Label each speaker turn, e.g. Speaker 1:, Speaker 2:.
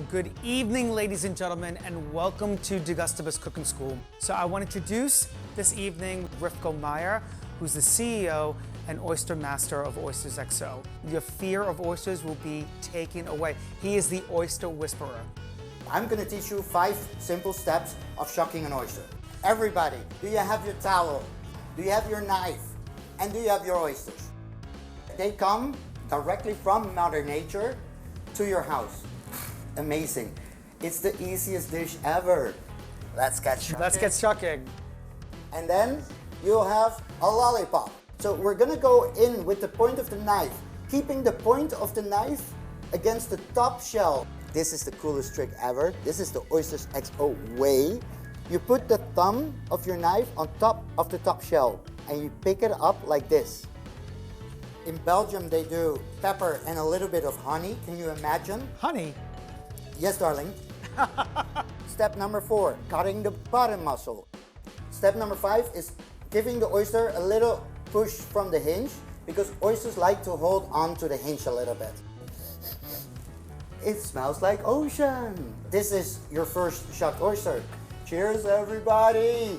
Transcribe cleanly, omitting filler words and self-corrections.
Speaker 1: Good evening, ladies and gentlemen, and welcome to Degustibus Cooking School. So I want to introduce this evening Rifko Meyer, who's the CEO and oyster master of Oysters XO. Your fear of oysters will be taken away. He is the oyster whisperer.
Speaker 2: I'm going to teach you 5 simple steps of shucking an oyster. Everybody, do you have your towel? Do you have your knife? And do you have your oysters? They come directly from Mother Nature to your house. Amazing. It's the easiest dish ever. Let's get shucking.
Speaker 1: Let's get shucking.
Speaker 2: And then you'll have a lollipop. So we're gonna go in with the point of the knife, keeping the point of the knife against the top shell. This is the coolest trick ever. This is the Oysters XO way. You put the thumb of your knife on top of the top shell and you pick it up like this. In Belgium, they do pepper and a little bit of honey. Can you imagine?
Speaker 1: Honey?
Speaker 2: Yes, darling. Step number 4, cutting the bottom muscle. Step number 5 is giving the oyster a little push from the hinge because oysters like to hold on to the hinge a little bit. It smells like ocean. This is your first shucked oyster. Cheers, everybody.